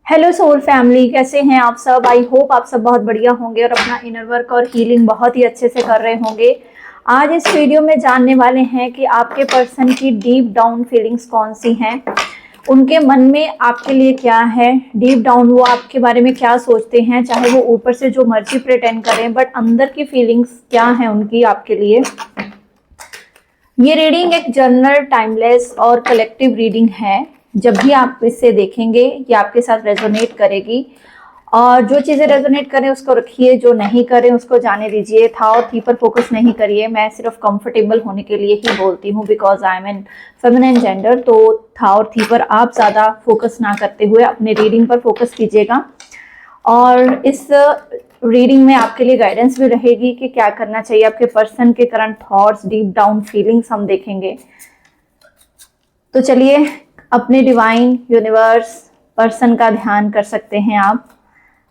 Hello soul family, कैसे हैं आप सब। आई होप आप सब बहुत बढ़िया होंगे और अपना इनर वर्क और हीलिंग बहुत ही अच्छे से कर रहे होंगे। आज इस वीडियो में जानने वाले हैं कि आपके पर्सन की डीप डाउन फीलिंग्स कौन सी हैं, उनके मन में आपके लिए क्या है, डीप डाउन वो आपके बारे में क्या सोचते हैं, चाहे वो ऊपर से जो मर्जी प्रिटेंड करें, बट अंदर की फीलिंग्स क्या है उनकी आपके लिए। ये रीडिंग एक जनरल, टाइमलेस और कलेक्टिव रीडिंग है। जब भी आप इसे देखेंगे ये आपके साथ रेजोनेट करेगी और जो चीज़ें रेजोनेट करें उसको रखिए, जो नहीं करें उसको जाने दीजिए। था और थी पर फोकस नहीं करिए। मैं सिर्फ कंफर्टेबल होने के लिए ही बोलती हूँ, because I am an feminine gender. तो था और थी पर आप ज़्यादा फोकस ना करते हुए अपने रीडिंग पर फोकस कीजिएगा। और इस रीडिंग में आपके लिए गाइडेंस भी रहेगी कि क्या करना चाहिए। आपके पर्सन के current thoughts, deep down feelings हम देखेंगे। तो चलिए, अपने डिवाइन, यूनिवर्स, पर्सन का ध्यान कर सकते हैं। आप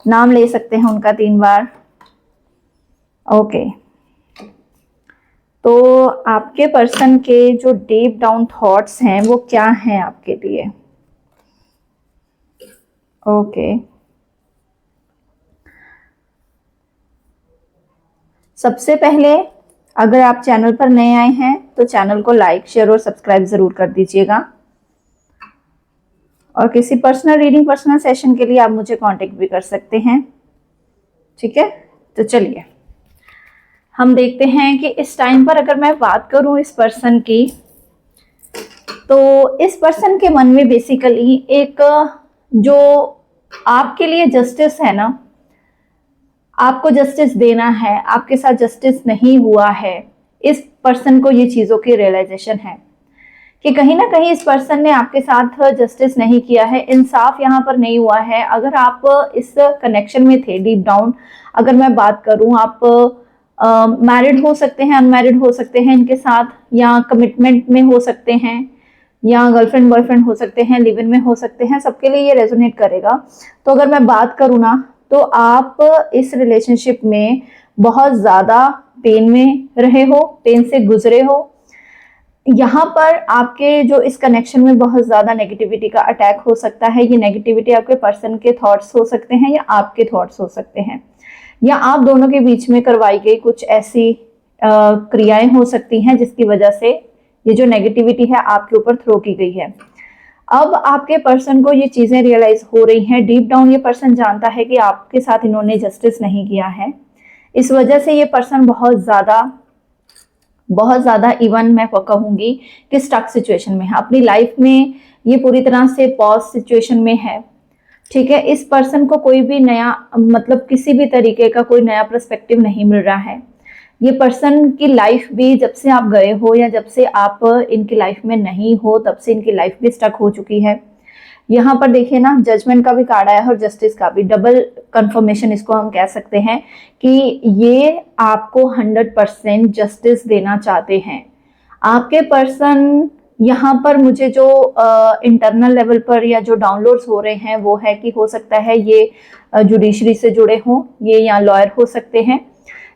नाम ले सकते हैं उनका 3 बार। ओके, तो आपके पर्सन के जो डीप डाउन थॉट्स हैं वो क्या हैं आपके लिए। ओके, सबसे पहले अगर आप चैनल पर नए आए हैं तो चैनल को लाइक, शेयर और सब्सक्राइब जरूर कर दीजिएगा। और किसी पर्सनल रीडिंग, पर्सनल सेशन के लिए आप मुझे कांटेक्ट भी कर सकते हैं। ठीक है, तो चलिए हम देखते हैं कि इस टाइम पर अगर मैं बात करूं इस पर्सन की, तो इस पर्सन के मन में बेसिकली एक जो आपके लिए जस्टिस है ना, आपको जस्टिस देना है, आपके साथ जस्टिस नहीं हुआ है, इस पर्सन को ये चीज़ों की रियलाइजेशन है कि कहीं ना कहीं इस पर्सन ने आपके साथ जस्टिस नहीं किया है, इंसाफ यहाँ पर नहीं हुआ है। अगर आप इस कनेक्शन में थे डीप डाउन, अगर मैं बात करूँ, आप मैरिड हो सकते हैं, अनमैरिड हो सकते हैं इनके साथ, या कमिटमेंट में हो सकते हैं, या गर्लफ्रेंड बॉयफ्रेंड हो सकते हैं, लिव इन में हो सकते हैं, सबके लिए ये रेजोनेट करेगा। तो अगर मैं बात करूँ ना, तो आप इस रिलेशनशिप में बहुत ज़्यादा पेन में रहे हो, पेन से गुजरे हो। यहाँ पर आपके जो इस कनेक्शन में बहुत ज़्यादा नेगेटिविटी का अटैक हो सकता है। ये नेगेटिविटी आपके पर्सन के थॉट्स हो सकते हैं या आपके थॉट्स हो सकते हैं, या आप दोनों के बीच में करवाई गई कुछ ऐसी क्रियाएं हो सकती हैं जिसकी वजह से ये जो नेगेटिविटी है आपके ऊपर थ्रो की गई है। अब आपके पर्सन को ये चीज़ें रियलाइज हो रही हैं। डीप डाउन ये पर्सन जानता है कि आपके साथ इन्होंने जस्टिस नहीं किया है। इस वजह से ये पर्सन बहुत ज़्यादा इवन मैं कहूँगी कि स्टक सिचुएशन में है अपनी लाइफ में। ये पूरी तरह से पॉज सिचुएशन में है। ठीक है, इस पर्सन को कोई भी नया, मतलब किसी भी तरीके का कोई नया पर्सपेक्टिव नहीं मिल रहा है। ये पर्सन की लाइफ भी जब से आप गए हो या जब से आप इनकी लाइफ में नहीं हो, तब से इनकी लाइफ भी स्टक हो चुकी है। यहाँ पर देखिए ना, जजमेंट का भी कार्ड आया है और जस्टिस का भी, डबल कंफर्मेशन इसको हम कह सकते हैं कि ये आपको 100% जस्टिस देना चाहते हैं। आपके पर्सन यहाँ पर मुझे जो इंटरनल लेवल पर या जो डाउनलोड्स हो रहे हैं वो है कि हो सकता है ये जुडिशरी से जुड़े हों, ये या लॉयर हो सकते हैं,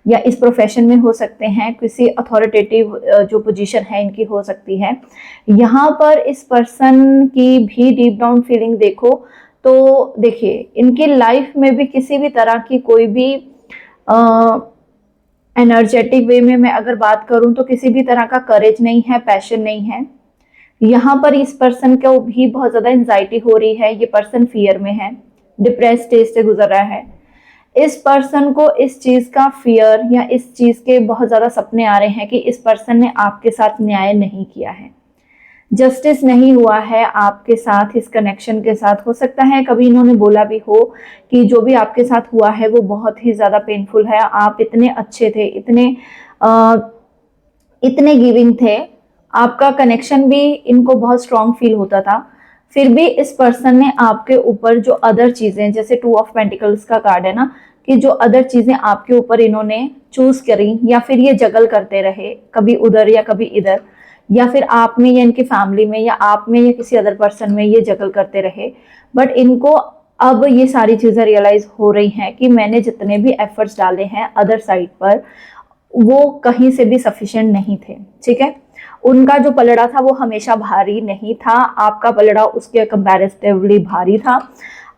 या इस प्रोफेशन में हो सकते हैं, किसी अथॉरिटेटिव जो पोजीशन है इनकी हो सकती है। यहाँ पर इस पर्सन की भी डीप डाउन फीलिंग देखो तो देखिए, इनकी लाइफ में भी किसी भी तरह की कोई भी एनर्जेटिक वे में मैं अगर बात करूं तो किसी भी तरह का करेज नहीं है, पैशन नहीं है। यहाँ पर इस पर्सन को भी बहुत ज़्यादा एंजाइटी हो रही है। ये पर्सन फियर में है, डिप्रेस स्टेज से गुजर रहा है। इस पर्सन को इस चीज़ का फियर या इस चीज़ के बहुत ज़्यादा सपने आ रहे हैं कि इस पर्सन ने आपके साथ न्याय नहीं किया है, जस्टिस नहीं हुआ है आपके साथ, इस कनेक्शन के साथ। हो सकता है कभी इन्होंने बोला भी हो कि जो भी आपके साथ हुआ है वो बहुत ही ज़्यादा पेनफुल है। आप इतने अच्छे थे, इतने गिविंग थे, आपका कनेक्शन भी इनको बहुत स्ट्रॉन्ग फील होता था। फिर भी इस पर्सन ने आपके ऊपर जो अदर चीज़ें, जैसे 2 ऑफ पेंटिकल्स का कार्ड है ना, कि जो अदर चीज़ें आपके ऊपर इन्होंने चूज करी, या फिर ये जगल करते रहे, कभी उधर या कभी इधर, या फिर आप में या इनकी फैमिली में या आप में या किसी अदर पर्सन में ये जगल करते रहे। बट इनको अब ये सारी चीज़ें रियलाइज हो रही हैं कि मैंने जितने भी एफर्ट्स डाले हैं अदर साइड पर, वो कहीं से भी सफिशिएंट नहीं थे। ठीक है, उनका जो पलड़ा था वो हमेशा भारी नहीं था, आपका पलड़ा उसके कंपैरेटिवली भारी था।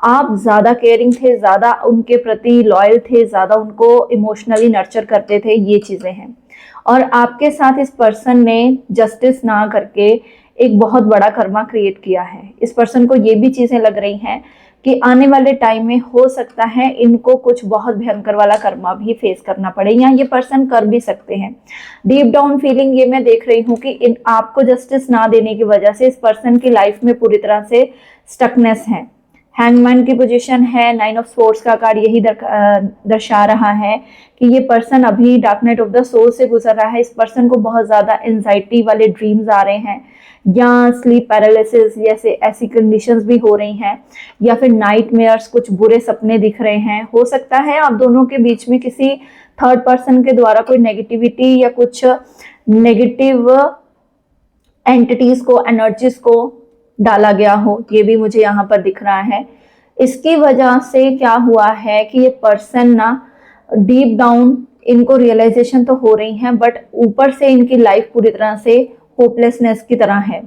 आप ज़्यादा केयरिंग थे, ज़्यादा उनके प्रति लॉयल थे, ज़्यादा उनको इमोशनली नर्चर करते थे, ये चीज़ें हैं। और आपके साथ इस पर्सन ने जस्टिस ना करके एक बहुत बड़ा कर्मा क्रिएट किया है। इस पर्सन को ये भी चीज़ें लग रही हैं कि आने वाले टाइम में हो सकता है इनको कुछ बहुत भयंकर वाला कर्मा भी फेस करना पड़े, या ये पर्सन कर भी सकते हैं। डीप डाउन फीलिंग ये मैं देख रही हूँ कि इन आपको जस्टिस ना देने की वजह से इस पर्सन की लाइफ में पूरी तरह से स्टकनेस है। हैंगमैन की पोजीशन है, 9 ऑफ स्वॉर्ड्स का कार्ड यही दर्शा रहा है कि ये पर्सन अभी dark night of the soul से गुजर रहा है। इस पर्सन को बहुत ज़्यादा एंजाइटी वाले ड्रीम्स आ रहे हैं, या स्लीप पैरालिसिस जैसे ऐसी कंडीशंस भी हो रही हैं, या फिर नाइटमेयर्स, कुछ बुरे सपने दिख रहे हैं। हो सकता है आप दोनों के बीच में किसी थर्ड पर्सन के द्वारा कोई नेगेटिविटी या कुछ नेगेटिव एंटिटीज को, एनर्जीज को डाला गया हो, ये भी मुझे यहाँ पर दिख रहा है। इसकी वजह से क्या हुआ है कि ये पर्सन ना डीप डाउन इनको रियलाइजेशन तो हो रही है, बट ऊपर से इनकी लाइफ पूरी तरह से होपलेसनेस की तरह है।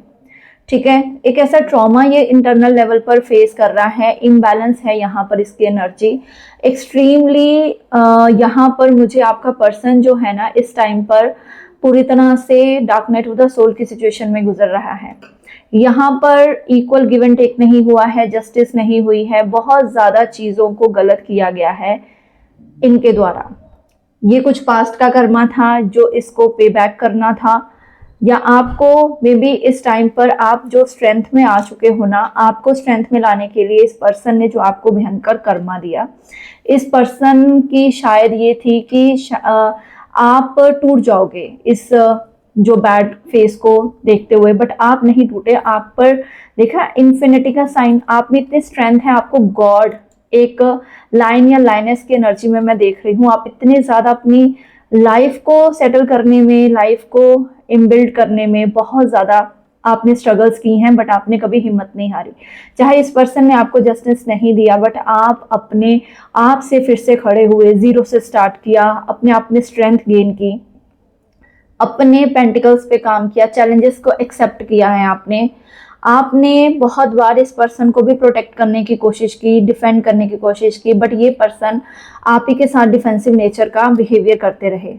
ठीक है, एक ऐसा ट्रॉमा ये इंटरनल लेवल पर फेस कर रहा है, इम्बैलेंस है यहाँ पर इसकी एनर्जी एक्सट्रीमली। यहाँ पर मुझे आपका पर्सन जो है ना इस टाइम पर पूरी तरह से dark night of the soul की सिचुएशन में गुजर रहा है। यहाँ पर इक्वल गिव एंड टेक नहीं हुआ है, जस्टिस नहीं हुई है, बहुत ज्यादा चीजों को गलत किया गया है इनके द्वारा। ये कुछ पास्ट का कर्मा था जो इसको पे बैक करना था, या आपको मे बी इस टाइम पर आप जो स्ट्रेंथ में आ चुके हो ना, आपको स्ट्रेंथ में लाने के लिए इस पर्सन ने जो आपको भयंकर कर्मा दिया, इस पर्सन की शायद ये थी कि आप टूट जाओगे इस जो बैड फेस को देखते हुए, बट आप नहीं टूटे। आप पर देखा इन्फिनिटी का साइन, आप में इतनी स्ट्रेंथ है, आपको गॉड एक लाइन या लाइनेस की एनर्जी में मैं देख रही हूँ। आप इतने ज़्यादा अपनी लाइफ को सेटल करने में, लाइफ को इनबिल्ड करने में बहुत ज़्यादा आपने स्ट्रगल्स की हैं, बट आपने कभी हिम्मत नहीं हारी। चाहे इस पर्सन ने आपको जस्टिस नहीं दिया, बट आप अपने आप से फिर से खड़े हुए, जीरो से स्टार्ट किया, अपने आप में स्ट्रेंथ गेन की, अपने पेंटिकल्स पे काम किया, चैलेंजेस को एक्सेप्ट किया है आपने बहुत बार इस पर्सन को भी प्रोटेक्ट करने की कोशिश की, डिफेंड करने की कोशिश की, बट ये पर्सन आप ही के साथ डिफेंसिव नेचर का बिहेवियर करते रहे।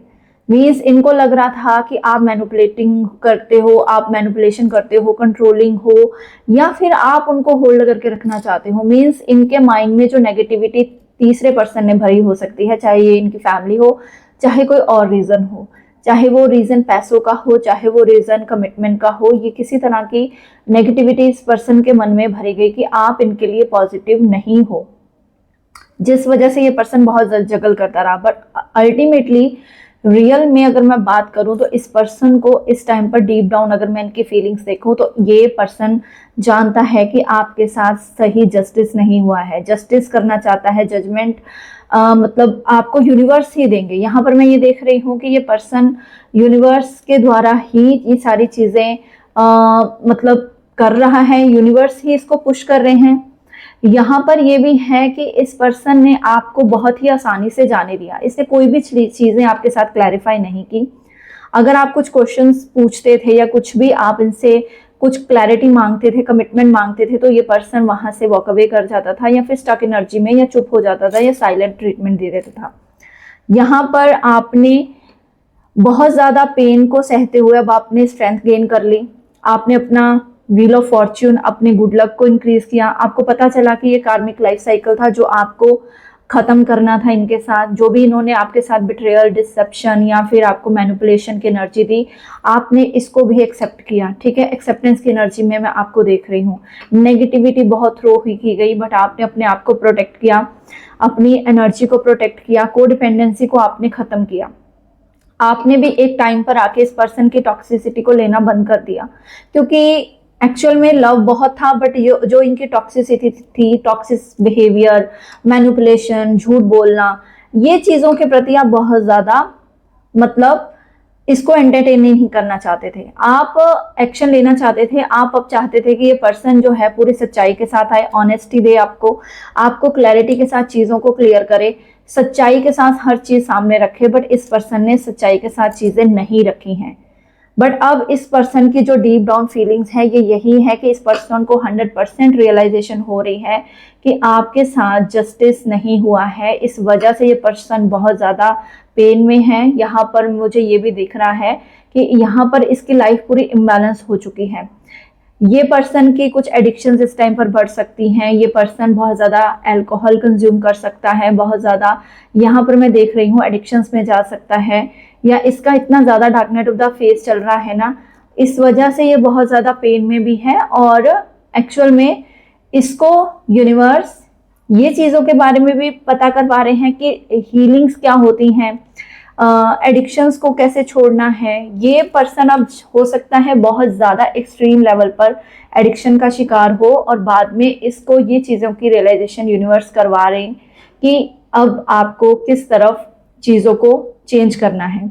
मीन्स इनको लग रहा था कि आप मैनिपुलेटिंग करते हो, आप मैनिपुलेशन करते हो, कंट्रोलिंग हो, या फिर आप उनको होल्ड करके रखना चाहते हो। मीन्स इनके माइंड में जो नेगेटिविटी तीसरे पर्सन ने भरी हो सकती है, चाहे ये इनकी फैमिली हो, चाहे कोई और रीजन हो, चाहे वो रीजन पैसों का हो, चाहे वो रीजन कमिटमेंट का हो, ये किसी तरह की नेगेटिविटी इस पर्सन के मन में भरी गई कि आप इनके लिए पॉजिटिव नहीं हो, जिस वजह से ये पर्सन बहुत जगल करता रहा। बट अल्टीमेटली रियल में अगर मैं बात करूं तो इस पर्सन को इस टाइम पर डीप डाउन अगर मैं इनकी फीलिंग्स देखूं तो ये पर्सन जानता है कि आपके साथ सही जस्टिस नहीं हुआ है, जस्टिस करना चाहता है, जजमेंट मतलब आपको यूनिवर्स ही देंगे। यहाँ पर मैं ये देख रही हूँ कि ये पर्सन यूनिवर्स के द्वारा ही ये सारी चीज़ें मतलब कर रहा है, यूनिवर्स ही इसको पुश कर रहे हैं। यहाँ पर ये भी है कि इस पर्सन ने आपको बहुत ही आसानी से जाने दिया, इससे कोई भी चीज़ें आपके साथ क्लैरिफाई नहीं की। अगर आप कुछ क्वेश्चंस पूछते थे या कुछ भी आप इनसे कुछ क्लैरिटी मांगते थे, कमिटमेंट मांगते थे, तो ये पर्सन वहां से वॉक अवे कर जाता था, या फिर स्टक एनर्जी में, या चुप हो जाता था, या साइलेंट ट्रीटमेंट दे देता था। यहाँ पर आपने बहुत ज़्यादा पेन को सहते हुए अब आपने स्ट्रेंथ गेन कर ली, आपने अपना व्हील ऑफ फॉर्च्यून, अपने गुड लक को इंक्रीज किया। आपको पता चला कि ये कार्मिक लाइफ साइकिल था जो आपको खत्म करना था इनके साथ, जो भी इन्होंने आपके साथ बिट्रेयल, डिसेप्शन या फिर आपको मैनिपुलेशन की एनर्जी दी, आपने इसको भी एक्सेप्ट किया। ठीक है, एक्सेप्टेंस की एनर्जी में मैं आपको देख रही हूँ। नेगेटिविटी बहुत थ्रो ही की गई, बट आपने अपने आप को प्रोटेक्ट किया, अपनी एनर्जी को प्रोटेक्ट किया, कोडिपेंडेंसी को आपने खत्म किया। आपने भी एक टाइम पर आके इस पर्सन की टॉक्सिसिटी को लेना बंद कर दिया, क्योंकि एक्चुअल में लव बहुत था, बट जो इनकी टॉक्सिसिटी थी, टॉक्सिक बिहेवियर, मैनिपुलेशन, झूठ बोलना, ये चीज़ों के प्रति आप बहुत ज़्यादा मतलब इसको एंटरटेन नहीं करना चाहते थे, आप एक्शन लेना चाहते थे। आप अब चाहते थे कि ये पर्सन जो है पूरी सच्चाई के साथ आए, ऑनेस्टी दे आपको क्लैरिटी के साथ चीज़ों को क्लियर करे, सच्चाई के साथ हर चीज़ सामने रखे, बट इस पर्सन ने सच्चाई के साथ चीज़ें नहीं रखी हैं। बट अब इस पर्सन की जो डीप डाउन फीलिंग्स है ये यही है कि इस पर्सन को 100% रियलाइजेशन हो रही है कि आपके साथ जस्टिस नहीं हुआ है। इस वजह से ये पर्सन बहुत ज़्यादा पेन में है। यहाँ पर मुझे ये भी दिख रहा है कि यहाँ पर इसकी लाइफ पूरी इम्बैलेंस हो चुकी है। ये पर्सन की कुछ एडिक्शंस इस टाइम पर बढ़ सकती हैं। ये पर्सन बहुत ज़्यादा अल्कोहल कंज्यूम कर सकता है, बहुत ज़्यादा यहाँ पर मैं देख रही हूँ एडिक्शंस में जा सकता है, या इसका इतना ज़्यादा dark night of the face चल रहा है ना, इस वजह से ये बहुत ज़्यादा पेन में भी है। और एक्चुअल में इसको यूनिवर्स ये चीज़ों के बारे में भी पता कर पा रहे हैं कि हीलिंग्स क्या होती हैं, एडिक्शंस को कैसे छोड़ना है। ये पर्सन अब हो सकता है बहुत ज़्यादा एक्सट्रीम लेवल पर एडिक्शन का शिकार हो और बाद में इसको ये चीज़ों की रियलाइजेशन यूनिवर्स करवा रहे हैं कि अब आपको किस तरफ चीज़ों को चेंज करना है।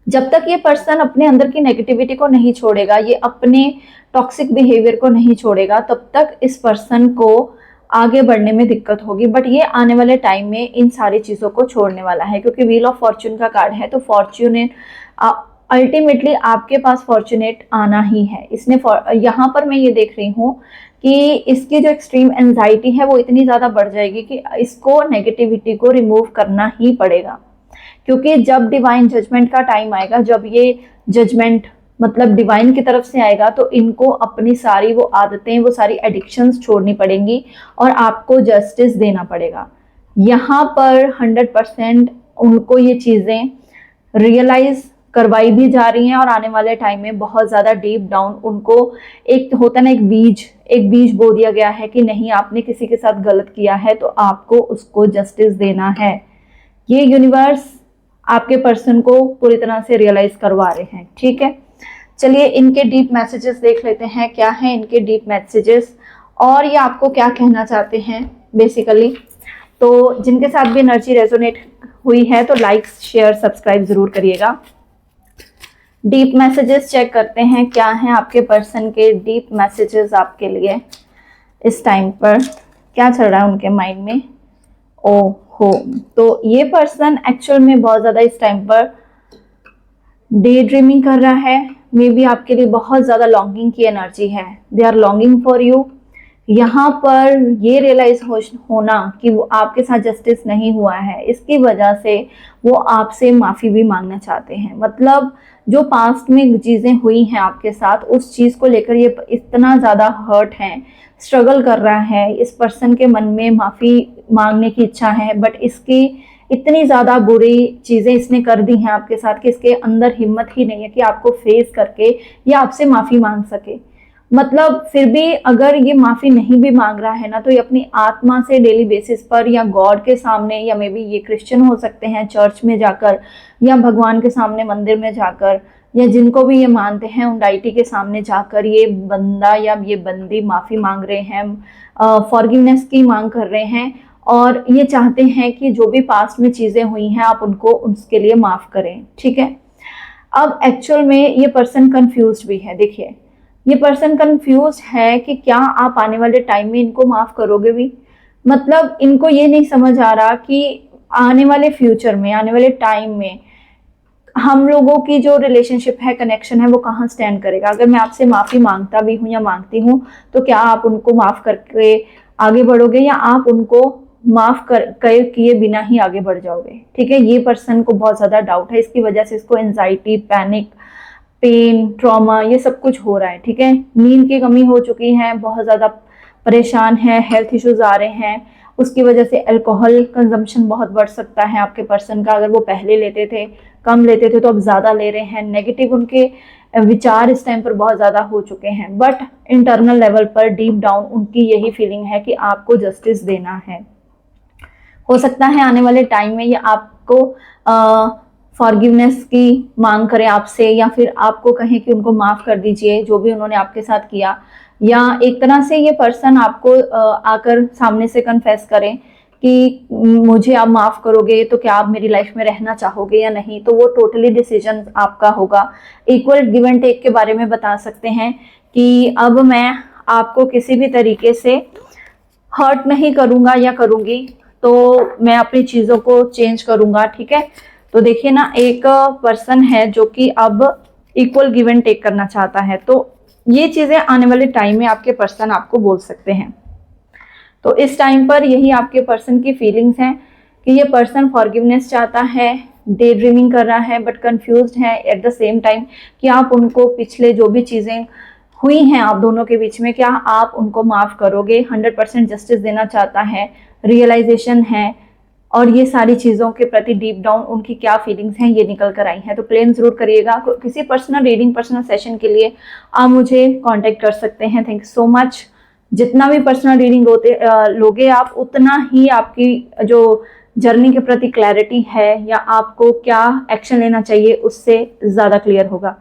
जब तक ये पर्सन अपने अंदर की नेगेटिविटी को नहीं छोड़ेगा, ये अपने टॉक्सिक बिहेवियर को नहीं छोड़ेगा, तब तक इस पर्सन को आगे बढ़ने में दिक्कत होगी। बट ये आने वाले टाइम में इन सारी चीज़ों को छोड़ने वाला है, क्योंकि व्हील ऑफ फॉर्च्यून का कार्ड है। तो फॉर्च्यूनेट अल्टीमेटली आपके पास फॉर्च्यूनेट आना ही है। इसने यहाँ पर मैं ये देख रही हूँ कि इसकी जो एक्सट्रीम एंजाइटी है वो इतनी ज़्यादा बढ़ जाएगी कि इसको नेगेटिविटी को रिमूव करना ही पड़ेगा। क्योंकि जब डिवाइन जजमेंट का टाइम आएगा, जब ये जजमेंट मतलब डिवाइन की तरफ से आएगा, तो इनको अपनी सारी वो आदतें, वो सारी एडिक्शंस छोड़नी पड़ेंगी और आपको जस्टिस देना पड़ेगा। यहाँ पर 100% उनको ये चीज़ें रियलाइज करवाई भी जा रही हैं और आने वाले टाइम में बहुत ज़्यादा डीप डाउन उनको एक होता ना, एक बीज बो दिया गया है कि नहीं, आपने किसी के साथ गलत किया है तो आपको उसको जस्टिस देना है। ये यूनिवर्स आपके पर्सन को पूरी तरह से रियलाइज करवा रहे हैं। ठीक है, चलिए इनके डीप मैसेजेस देख लेते हैं, क्या है इनके डीप मैसेजेस और ये आपको क्या कहना चाहते हैं बेसिकली। तो जिनके साथ भी एनर्जी रेजोनेट हुई है तो लाइक शेयर सब्सक्राइब जरूर करिएगा। डीप मैसेजेस चेक करते हैं, क्या है आपके पर्सन के डीप मैसेजेस आपके लिए इस टाइम पर, क्या चल रहा है उनके माइंड में। ओहो, तो ये पर्सन एक्चुअल में बहुत ज़्यादा इस टाइम पर डे ड्रीमिंग कर रहा है। मे बी आपके लिए बहुत ज़्यादा लॉन्गिंग की एनर्जी है, they are longing for you. यहाँ पर ये रियलाइज होना कि वो आपके साथ जस्टिस नहीं हुआ है, इसकी वजह से वो आपसे माफ़ी भी मांगना चाहते हैं। मतलब जो पास्ट में चीज़ें हुई हैं आपके साथ, उस चीज़ को लेकर ये इतना ज़्यादा हर्ट है, स्ट्रगल कर रहा है। इस पर्सन के मन में माफ़ी मांगने की इच्छा है, बट इसकी इतनी ज़्यादा बुरी चीज़ें इसने कर दी हैं आपके साथ कि इसके अंदर हिम्मत ही नहीं है कि आपको फेस करके या आपसे माफ़ी मांग सके। मतलब फिर भी अगर ये माफ़ी नहीं भी मांग रहा है ना, तो ये अपनी आत्मा से डेली बेसिस पर या गॉड के सामने, या मे बी ये क्रिश्चियन हो सकते हैं, चर्च में जाकर या भगवान के सामने मंदिर में जाकर, या जिनको भी ये मानते हैं उन डाइटी के सामने जाकर ये बंदा या ये बंदी माफ़ी मांग रहे हैं, फॉरगिवनेस की मांग कर रहे हैं और ये चाहते हैं कि जो भी पास्ट में चीज़ें हुई हैं आप उनको उसके लिए माफ़ करें। ठीक है, अब एक्चुअल में ये पर्सन कंफ्यूज्ड भी है। देखिए, ये पर्सन कंफ्यूज है कि क्या आप आने वाले टाइम में इनको माफ़ करोगे भी। मतलब इनको ये नहीं समझ आ रहा कि आने वाले फ्यूचर में, आने वाले टाइम में हम लोगों की जो रिलेशनशिप है, कनेक्शन है, वो कहाँ स्टैंड करेगा। अगर मैं आपसे माफ़ी मांगता भी हूँ या मांगती हूँ तो क्या आप उनको माफ़ करके आगे बढ़ोगे या आप उनको माफ़ कर किए बिना ही आगे बढ़ जाओगे। ठीक है, ये पर्सन को बहुत ज़्यादा डाउट है, इसकी वजह से इसको एंजाइटी, पैनिक, पेन, ट्रॉमा ये सब कुछ हो रहा है। ठीक है, नींद की कमी हो चुकी है, बहुत ज़्यादा परेशान है, हेल्थ इश्यूज आ रहे हैं, उसकी वजह से अल्कोहल कंजम्पशन बहुत बढ़ सकता है आपके पर्सन का। अगर वो पहले लेते थे, कम लेते थे, तो अब ज़्यादा ले रहे हैं। नेगेटिव उनके विचार इस टाइम पर बहुत ज़्यादा हो चुके हैं, बट इंटरनल लेवल पर डीप डाउन उनकी यही फीलिंग है कि आपको जस्टिस देना है। हो सकता है आने वाले टाइम में ये आपको फॉरगिवनेस की मांग करें आपसे, या फिर आपको कहें कि उनको माफ़ कर दीजिए जो भी उन्होंने आपके साथ किया, या एक तरह से ये पर्सन आपको आकर सामने से कन्फेस करें कि मुझे आप माफ़ करोगे तो क्या आप मेरी लाइफ में रहना चाहोगे या नहीं। तो वो टोटली डिसीजन आपका होगा। इक्वल गिव एंड टेक के बारे में बता सकते हैं कि अब मैं आपको किसी भी तरीके से हर्ट नहीं करूँगा या करूँगी, तो मैं अपनी चीज़ों को चेंज करूँगा। ठीक है, तो देखिए ना, एक पर्सन है जो कि अब इक्वल गिव एंड टेक करना चाहता है। तो ये चीजें आने वाले टाइम में आपके पर्सन आपको बोल सकते हैं। तो इस टाइम पर यही आपके पर्सन की फीलिंग्स हैं कि ये पर्सन फॉरगिवनेस चाहता है, डे ड्रीमिंग कर रहा है, बट कंफ्यूज्ड है एट द सेम टाइम कि आप उनको पिछले जो भी चीजें हुई हैं आप दोनों के बीच में, क्या आप उनको माफ करोगे। 100% जस्टिस देना चाहता है, रियलाइजेशन है, और ये सारी चीज़ों के प्रति डीप डाउन उनकी क्या फीलिंग्स हैं ये निकल कर आई हैं। तो क्लेम जरूर करिएगा। किसी पर्सनल रीडिंग, पर्सनल सेशन के लिए आप मुझे कांटेक्ट कर सकते हैं। Thank you so much. जितना भी पर्सनल रीडिंग लोगे आप, उतना ही आपकी जो जर्नी के प्रति क्लैरिटी है या आपको क्या एक्शन लेना चाहिए उससे ज़्यादा क्लियर होगा।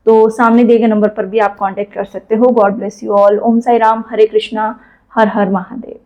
तो सामने दिए गए नंबर पर भी आप कांटेक्ट कर सकते हो। God bless you all. Om Sai Ram, Hare Krishna, Har Har Mahadev.